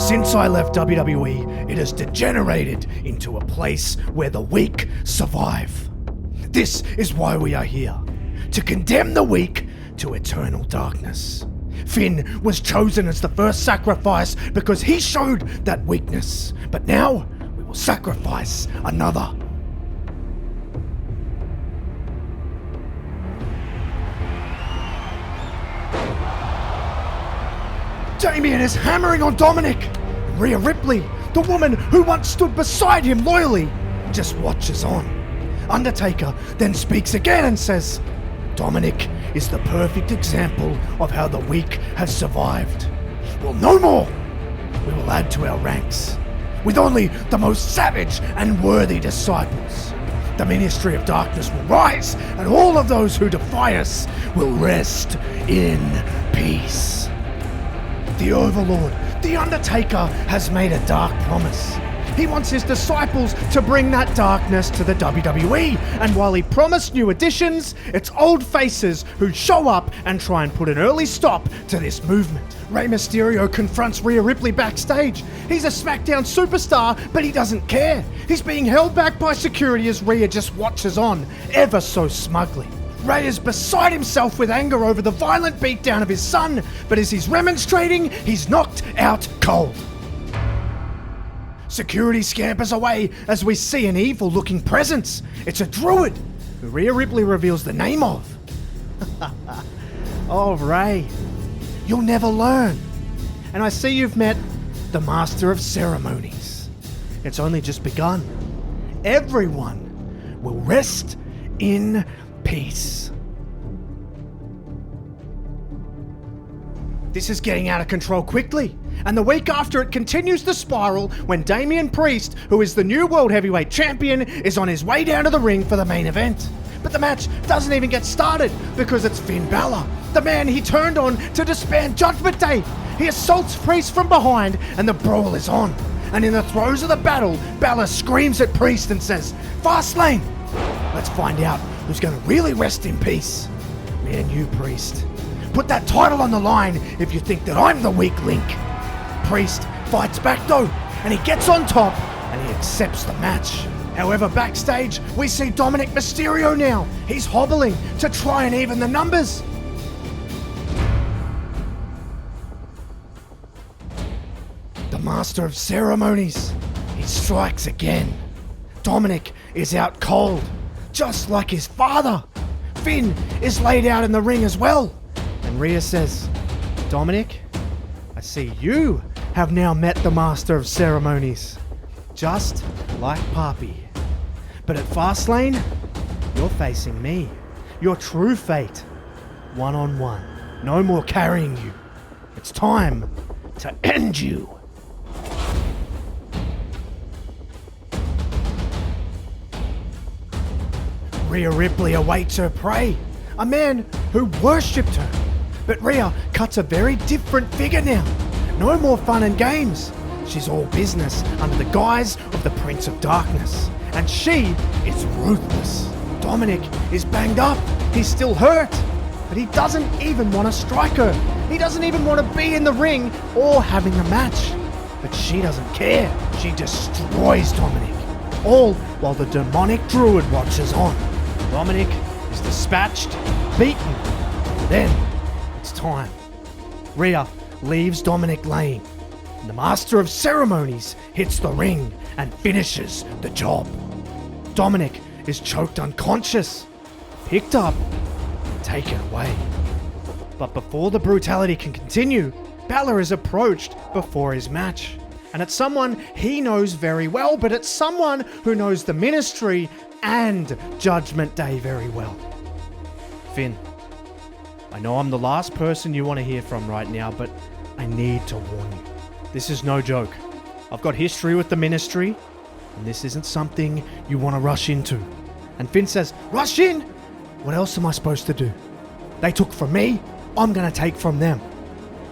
Since I left WWE, it has degenerated into a place where the weak survive. This is why we are here, to condemn the weak to eternal darkness. Finn was chosen as the first sacrifice because he showed that weakness, but now we will sacrifice another. Damien is hammering on Dominic. Rhea Ripley, the woman who once stood beside him loyally, just watches on. Undertaker then speaks again and says, Dominic is the perfect example of how the weak have survived. Well, no more. We will add to our ranks with only the most savage and worthy disciples. The Ministry of Darkness will rise, and all of those who defy us will rest in peace. The Overlord, the Undertaker, has made a dark promise. He wants his disciples to bring that darkness to the WWE, and while he promised new additions, it's old faces who show up and try and put an early stop to this movement. Rey Mysterio confronts Rhea Ripley backstage. He's a SmackDown superstar, but he doesn't care. He's being held back by security as Rhea just watches on, ever so smugly. Rey is beside himself with anger over the violent beatdown of his son, but as he's remonstrating, he's knocked out cold. Security scampers away as we see an evil-looking presence. It's a druid, who Rhea Ripley reveals the name of. Oh, Rey, you'll never learn. And I see you've met the Master of Ceremonies. It's only just begun. Everyone will rest in peace. This is getting out of control quickly, and the week after it continues the spiral when Damian Priest, who is the new World Heavyweight Champion, is on his way down to the ring for the main event. But the match doesn't even get started because it's Finn Balor, the man he turned on to disband Judgment Day. He assaults Priest from behind and the brawl is on. And in the throes of the battle, Balor screams at Priest and says, "Fast lane!" Let's find out who's going to really rest in peace. Me and you, Priest. Put that title on the line if you think that I'm the weak link. Priest fights back though, and he gets on top, and he accepts the match. However, backstage, we see Dominic Mysterio now. He's hobbling to try and even the numbers. The Master of Ceremonies, he strikes again. Dominic is out cold, just like his father. Finn is laid out in the ring as well. And Rhea says, Dominic, I see you have now met the Master of Ceremonies, just like Papi. But at Fastlane, you're facing me, your true fate, one-on-one. No more carrying you. It's time to end you. Rhea Ripley awaits her prey, a man who worshipped her. But Rhea cuts a very different figure now. No more fun and games. She's all business under the guise of the Prince of Darkness. And she is ruthless. Dominic is banged up. He's still hurt. But he doesn't even want to strike her. He doesn't even want to be in the ring or having a match. But she doesn't care. She destroys Dominic. All while the demonic druid watches on. Dominic is dispatched, beaten. Then it's time. Rhea leaves Dominic laying. And the Master of Ceremonies hits the ring and finishes the job. Dominic is choked unconscious, picked up, and taken away. But before the brutality can continue, Balor is approached before his match. And it's someone he knows very well, but it's someone who knows the Ministry and Judgment Day very well. Finn, I know I'm the last person you want to hear from right now, but I need to warn you. This is no joke. I've got history with the Ministry, and this isn't something you want to rush into. And Finn says, rush in? What else am I supposed to do? They took from me, I'm going to take from them.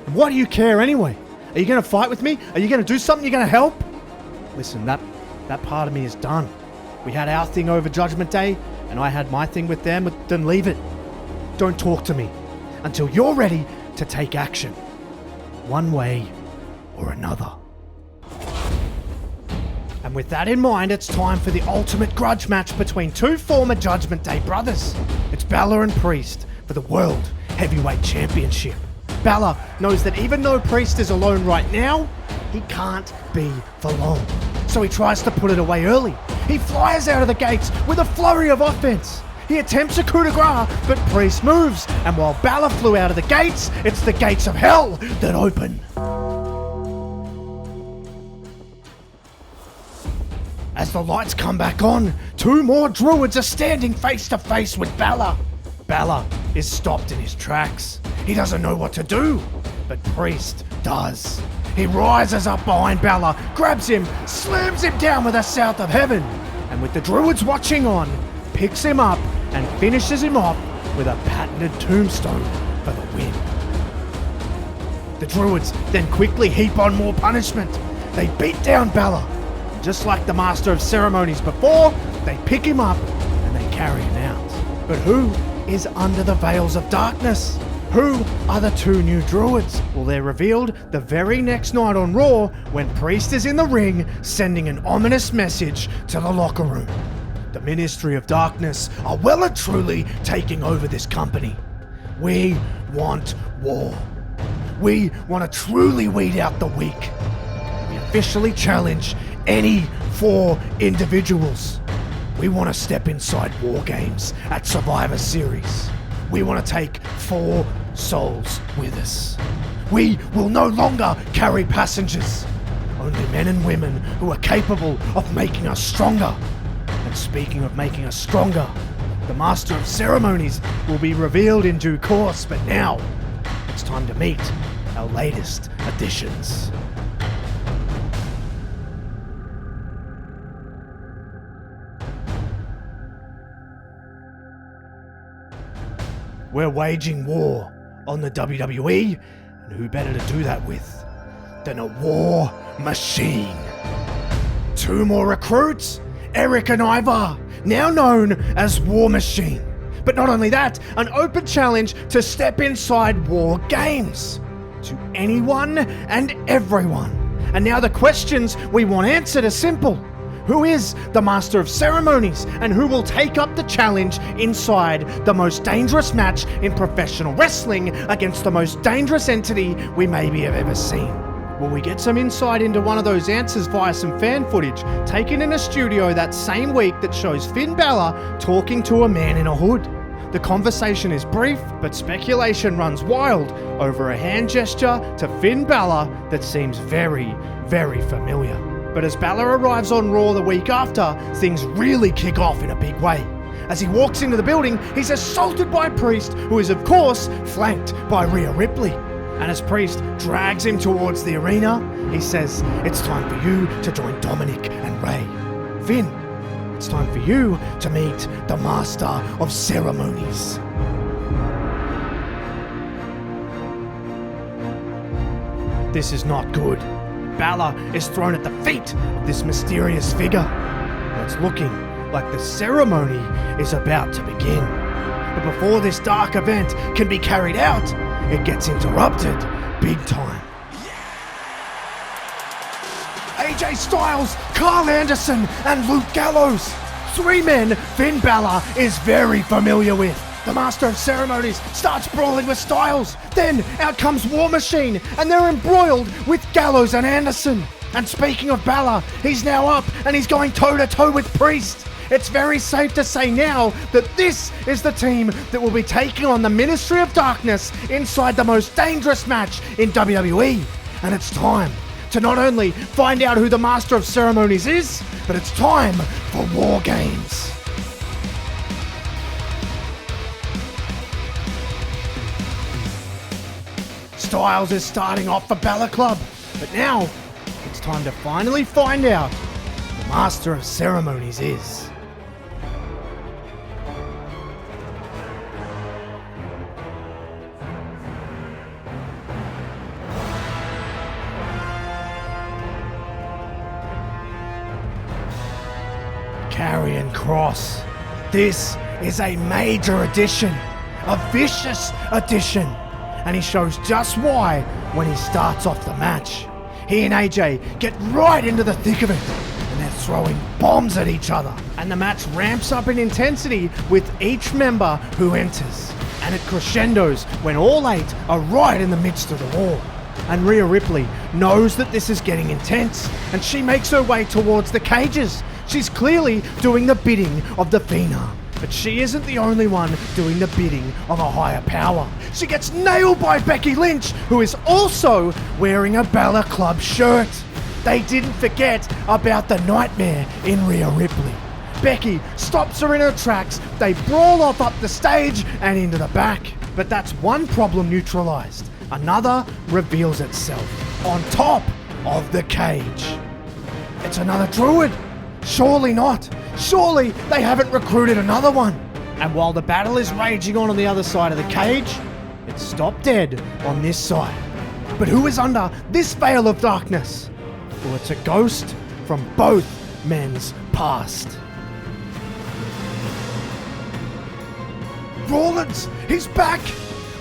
And why do you care anyway? Are you going to fight with me? Are you going to do something? You're going to help? Listen, that part of me is done. We had our thing over Judgment Day, and I had my thing with them, then leave it. Don't talk to me until you're ready to take action. One way or another. And with that in mind, it's time for the ultimate grudge match between two former Judgment Day brothers. It's Balor and Priest for the World Heavyweight Championship. Balor knows that even though Priest is alone right now, he can't be for long. So he tries to put it away early. He flies out of the gates with a flurry of offense. He attempts a coup de grace, but Priest moves. And while Balor flew out of the gates, it's the gates of hell that open. As the lights come back on, two more druids are standing face to face with Balor. Balor is stopped in his tracks. He doesn't know what to do, but Priest does. He rises up behind Balor, grabs him, slams him down with a South of Heaven, and with the druids watching on, picks him up and finishes him off with a patented tombstone for the win. The druids then quickly heap on more punishment. They beat down Balor. Just like the Master of Ceremonies before, they pick him up and they carry him out. But who is under the veils of darkness? Who are the two new druids? Well, they're revealed the very next night on Raw when Priest is in the ring sending an ominous message to the locker room. The Ministry of Darkness are well and truly taking over this company. We want war. We want to truly weed out the weak. We officially challenge any 4 individuals. We want to step inside War Games at Survivor Series. We want to take 4 souls with us. We will no longer carry passengers. Only men and women who are capable of making us stronger. And speaking of making us stronger, the Master of Ceremonies will be revealed in due course, but now it's time to meet our latest additions. We're waging war on the WWE, and who better to do that with than a war machine? 2 more recruits, Eric and Ivar, now known as War Machine. But not only that, an open challenge to step inside War Games. To anyone and everyone. And now the questions we want answered are simple. Who is the Master of Ceremonies, and who will take up the challenge inside the most dangerous match in professional wrestling against the most dangerous entity we maybe have ever seen? Will we get some insight into one of those answers via some fan footage taken in a studio that same week that shows Finn Balor talking to a man in a hood? The conversation is brief, but speculation runs wild over a hand gesture to Finn Balor that seems very, very familiar. But as Balor arrives on Raw the week after, things really kick off in a big way. As he walks into the building, he's assaulted by Priest, who is of course flanked by Rhea Ripley. And as Priest drags him towards the arena, he says, "It's time for you to join Dominic and Ray. Finn, it's time for you to meet the Master of Ceremonies." This is not good. Balor is thrown at the feet of this mysterious figure. And it's looking like the ceremony is about to begin. But before this dark event can be carried out, it gets interrupted big time. AJ Styles, Carl Anderson, and Luke Gallows. 3 men Finn Balor is very familiar with. The Master of Ceremonies starts brawling with Styles. Then out comes War Machine, and they're embroiled with Gallows and Anderson. And speaking of Balor, he's now up and he's going toe-to-toe with Priest. It's very safe to say now that this is the team that will be taking on the Ministry of Darkness inside the most dangerous match in WWE. And it's time to not only find out who the Master of Ceremonies is, but it's time for War Games. Styles is starting off for Balor Club, but now it's time to finally find out who the Master of Ceremonies is. Karrion Kross. This is a major addition, a vicious addition. And he shows just why when he starts off the match. He and AJ get right into the thick of it. And they're throwing bombs at each other. And the match ramps up in intensity with each member who enters. And it crescendos when all 8 are right in the midst of the war. And Rhea Ripley knows that this is getting intense, and she makes her way towards the cages. She's clearly doing the bidding of the Phenom. But she isn't the only one doing the bidding of a higher power. She gets nailed by Becky Lynch, who is also wearing a Balor Club shirt. They didn't forget about the nightmare in Rhea Ripley. Becky stops her in her tracks, they brawl off up the stage and into the back. But that's one problem neutralized. Another reveals itself on top of the cage. It's another druid. Surely not. Surely they haven't recruited another one. And while the battle is raging on the other side of the cage, it's stopped dead on this side. But who is under this veil of darkness? Well, it's a ghost from both men's past. Rollins, he's back!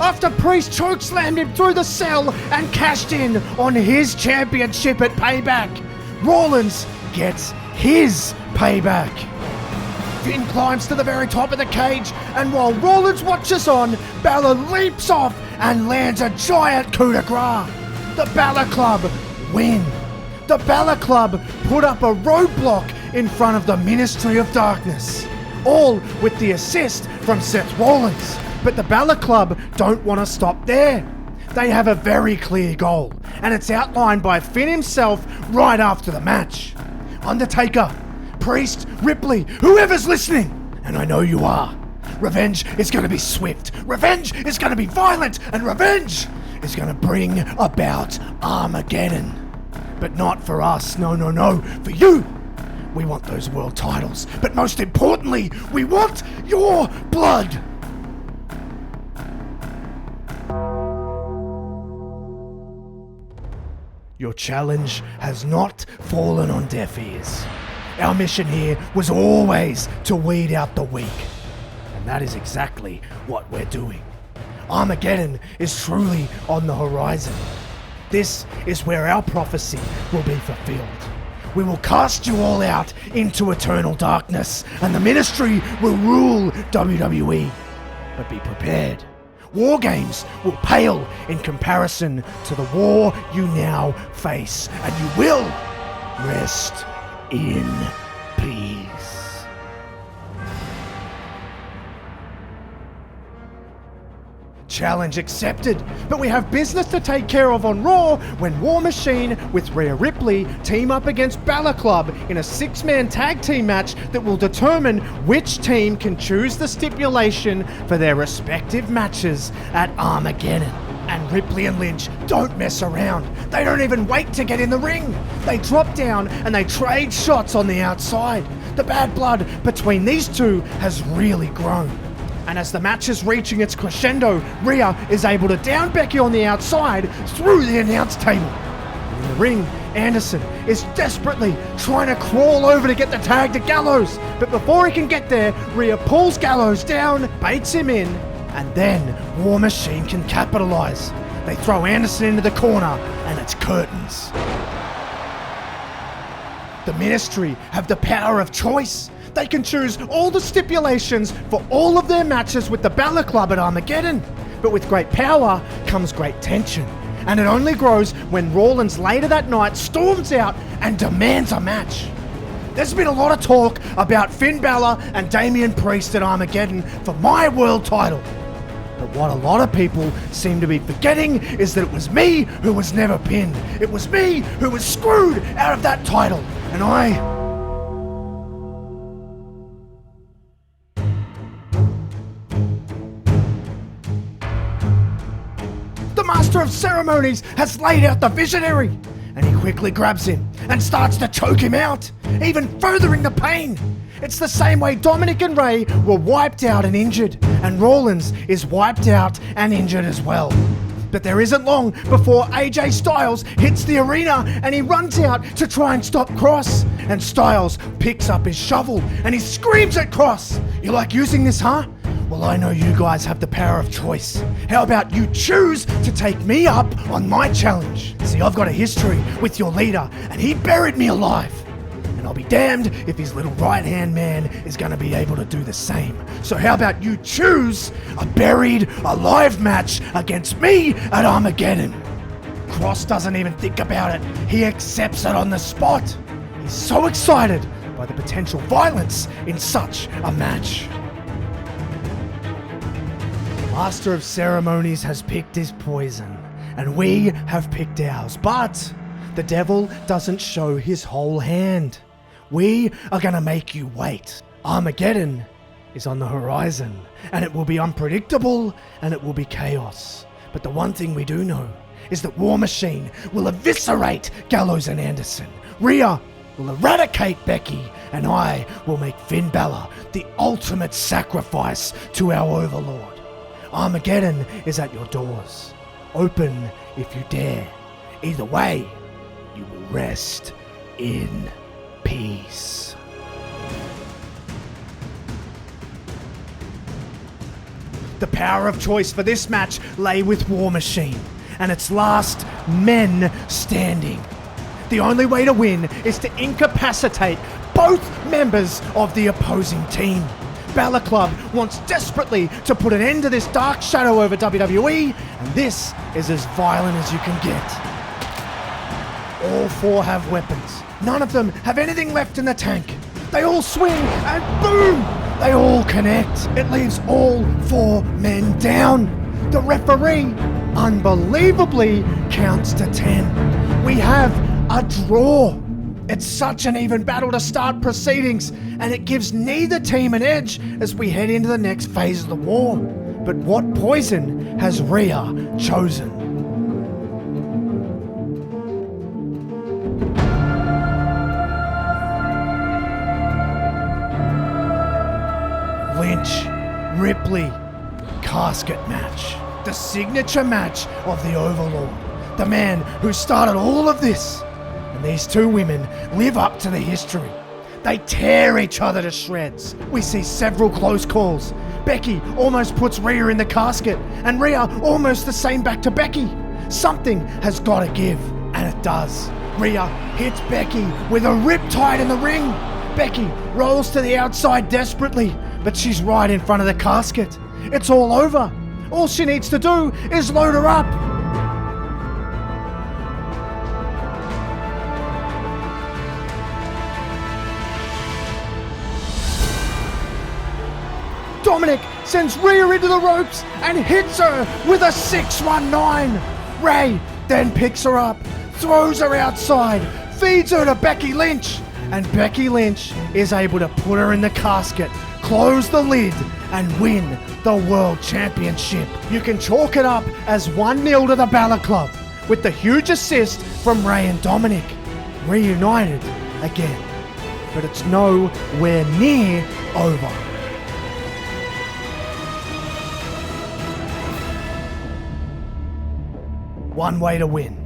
After Priest chokeslammed him through the cell and cashed in on his championship at Payback, Rollins gets his payback. Finn climbs to the very top of the cage, and while Rollins watches on, Balor leaps off and lands a giant coup de grace. The Balor Club win. The Balor Club put up a roadblock in front of the Ministry of Darkness, all with the assist from Seth Rollins. But the Balor Club don't want to stop there. They have a very clear goal, and it's outlined by Finn himself right after the match. Undertaker, Priest, Ripley, whoever's listening, and I know you are, revenge is going to be swift, revenge is going to be violent, and revenge is going to bring about Armageddon. But not for us, no, for you. We want those world titles, but most importantly, we want your blood. Your challenge has not fallen on deaf ears. Our mission here was always to weed out the weak. And that is exactly what we're doing. Armageddon is truly on the horizon. This is where our prophecy will be fulfilled. We will cast you all out into eternal darkness, and the ministry will rule WWE. But be prepared. War games will pale in comparison to the war you now face, and you will rest in peace. Challenge accepted, but we have business to take care of on Raw when War Machine with Rhea Ripley team up against Balor Club in a 6-man tag team match that will determine which team can choose the stipulation for their respective matches at Armageddon. And Ripley and Lynch don't mess around. They don't even wait to get in the ring. They drop down and they trade shots on the outside. The bad blood between these two has really grown. And as the match is reaching its crescendo, Rhea is able to down Becky on the outside through the announce table. And in the ring, Anderson is desperately trying to crawl over to get the tag to Gallows. But before he can get there, Rhea pulls Gallows down, baits him in, and then War Machine can capitalize. They throw Anderson into the corner, and it's curtains. The Ministry have the power of choice. They can choose all the stipulations for all of their matches with the Balor Club at Armageddon. But with great power comes great tension. And it only grows when Rollins later that night storms out and demands a match. There's been a lot of talk about Finn Balor and Damian Priest at Armageddon for my world title. But what a lot of people seem to be forgetting is that it was me who was never pinned. It was me who was screwed out of that title. And the Master of Ceremonies has laid out the visionary, and he quickly grabs him and starts to choke him out, even furthering the pain. It's the same way Dominic and Ray were wiped out and injured, and Rollins is wiped out and injured as well. But there isn't long before AJ Styles hits the arena and he runs out to try and stop Cross. And Styles picks up his shovel and he screams at Cross, "You like using this, huh? Well, I know you guys have the power of choice. How about you choose to take me up on my challenge? See, I've got a history with your leader and he buried me alive. And and I'll be damned if his little right-hand man is going to be able to do the same. So how about you choose a buried alive match against me at Armageddon? Cross doesn't even think about it. He accepts it on the spot. He's so excited by the potential violence in such a match. The Master of Ceremonies has picked his poison, and we have picked ours, but the devil doesn't show his whole hand. We are gonna make you wait. Armageddon is on the horizon, and it will be unpredictable, and it will be chaos. But the one thing we do know is that War Machine will eviscerate Gallows and Anderson. Rhea will eradicate Becky, and I will make Finn Balor the ultimate sacrifice to our overlord. Armageddon is at your doors. Open if you dare. Either way, you will rest in peace. The power of choice for this match lay with War Machine, and its last men standing. The only way to win is to incapacitate both members of the opposing team. Balor Club wants desperately to put an end to this dark shadow over WWE, and this is as violent as you can get. All four have weapons. None of them have anything left in the tank. They all swing, and boom! They all connect. It leaves all four men down. The referee, unbelievably, counts to 10. We have a draw. It's such an even battle to start proceedings, and it gives neither team an edge as we head into the next phase of the war. But what poison has Rhea chosen? Lynch, Ripley, casket match. The signature match of the Overlord. The man who started all of this. And these two women live up to the history. They tear each other to shreds. We see several close calls. Becky almost puts Rhea in the casket, and Rhea almost the same back to Becky. Something has got to give, and it does. Rhea hits Becky with a riptide in the ring. Becky rolls to the outside desperately, but she's right in front of the casket. It's all over. All she needs to do is load her up. Dominic sends Rhea into the ropes and hits her with a 619. Ray then picks her up, throws her outside, feeds her to Becky Lynch, and Becky Lynch is able to put her in the casket, close the lid, and win the World Championship. You can chalk it up as 1-0 to the Balor Club, with the huge assist from Ray and Dominic. Reunited again, but it's nowhere near over. One way to win.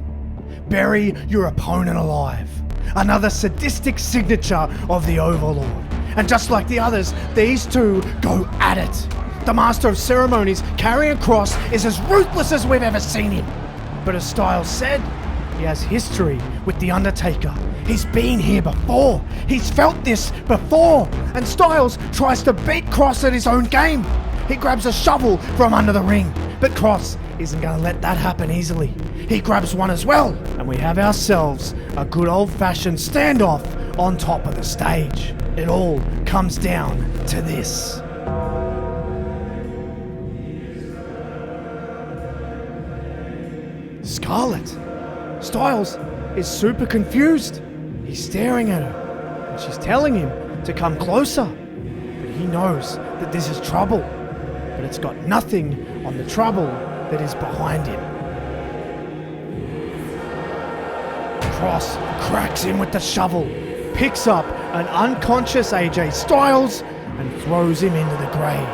Bury your opponent alive. Another sadistic signature of the Overlord. And just like the others, these two go at it. The Master of Ceremonies, Karrion Kross, is as ruthless as we've ever seen him. But as Styles said, he has history with the Undertaker. He's been here before. He's felt this before. And Styles tries to beat Kross at his own game. He grabs a shovel from under the ring, but Kross isn't going to let that happen easily. He grabs one as well, and we have ourselves a good old-fashioned standoff on top of the stage. It all comes down to this. Scarlett. Styles is super confused. He's staring at her, and she's telling him to come closer. But he knows that this is trouble, but it's got nothing on the trouble that is behind him. Kross cracks him with the shovel, picks up an unconscious AJ Styles and throws him into the grave.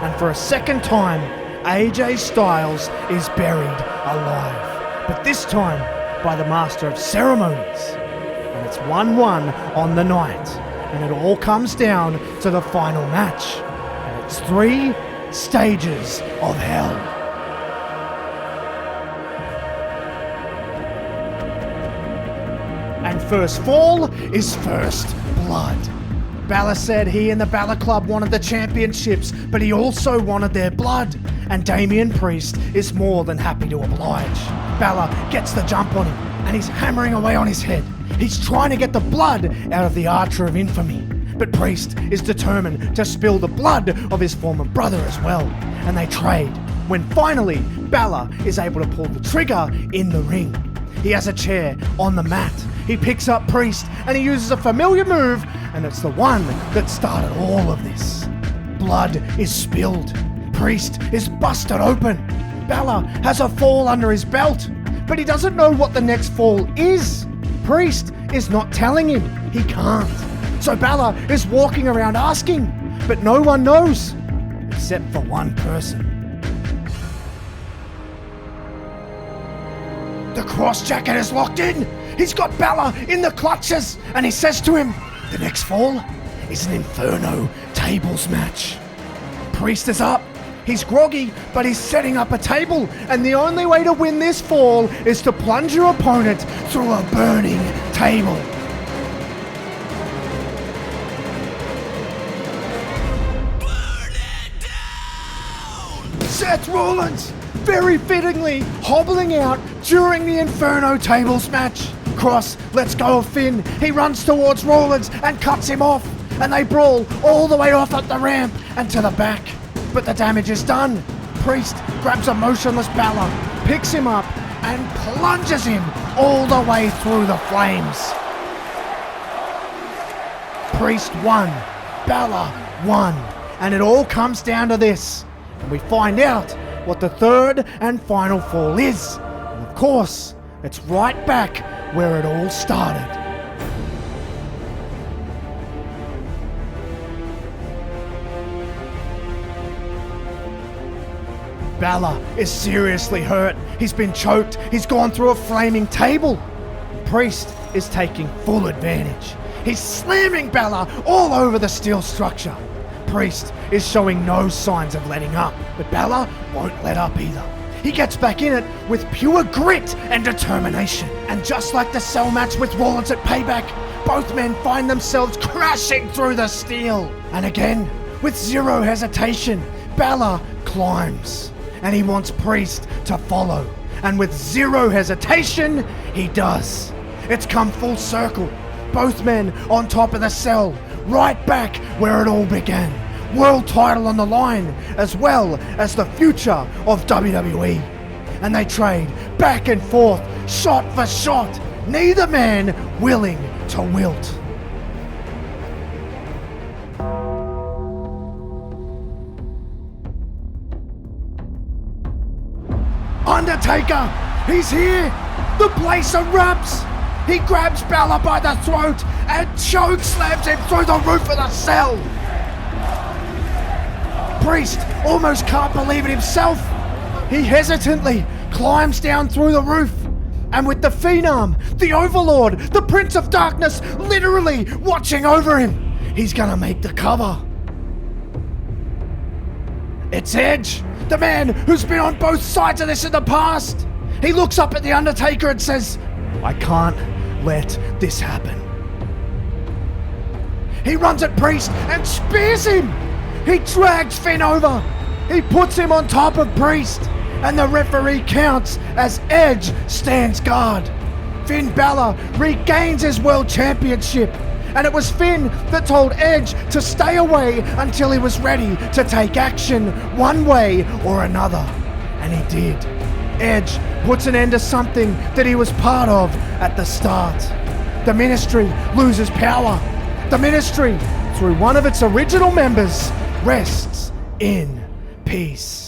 And for a second time, AJ Styles is buried alive. But this time by the Master of Ceremonies. And it's 1-1 on the night. And it all comes down to the final match. And it's 3 stages of hell. And first fall is first blood. Balor said he and the Balor Club wanted the championships, but he also wanted their blood. And Damian Priest is more than happy to oblige. Balor gets the jump on him, and he's hammering away on his head. He's trying to get the blood out of the Archer of Infamy. But Priest is determined to spill the blood of his former brother as well. And they trade, when finally Balor is able to pull the trigger in the ring. He has a chair on the mat. He picks up Priest and he uses a familiar move, and it's the one that started all of this. Blood is spilled. Priest is busted open. Balor has a fall under his belt, but he doesn't know what the next fall is. Priest is not telling him. He can't. So Balor is walking around asking, but no one knows, except for one person. The cross jacket is locked in. He's got Balor in the clutches, and he says to him, the next fall is an Inferno tables match. Priest is up. He's groggy, but he's setting up a table, and the only way to win this fall is to plunge your opponent through a burning table. Burn it down! Seth Rollins, very fittingly, hobbling out during the Inferno tables match. Cross lets go of Finn. He runs towards Rollins and cuts him off, and they brawl all the way off at the ramp and to the back. But the damage is done. Priest grabs a motionless Balor, picks him up, and plunges him all the way through the flames. Priest won. Balor won. And it all comes down to this. And we find out what the third and final fall is. And of course, it's right back where it all started. Balor is seriously hurt. He's been choked. He's gone through a flaming table. Priest is taking full advantage. He's slamming Balor all over the steel structure. Priest is showing no signs of letting up, but Balor won't let up either. He gets back in it with pure grit and determination. And just like the cell match with Rollins at Payback, both men find themselves crashing through the steel. And again, with zero hesitation, Balor climbs. And he wants Priest to follow. And with zero hesitation, he does. It's come full circle. Both men on top of the cell, right back where it all began. World title on the line, as well as the future of WWE. And they trade back and forth, shot for shot, neither man willing to wilt. Undertaker, he's here! The place erupts! He grabs Balor by the throat and choke slams him through the roof of the cell! Priest almost can't believe it himself. He hesitantly climbs down through the roof, and with the Phenom, the Overlord, the Prince of Darkness literally watching over him, he's gonna make the cover. It's Edge, the man who's been on both sides of this in the past. He looks up at the Undertaker and says, I can't let this happen. He runs at Priest and spears him. He drags Finn over. He puts him on top of Priest, and the referee counts as Edge stands guard. Finn Balor regains his world championship, and it was Finn that told Edge to stay away until he was ready to take action one way or another. And he did. Edge puts an end to something that he was part of at the start. The Ministry loses power. The Ministry, through one of its original members, rests in peace.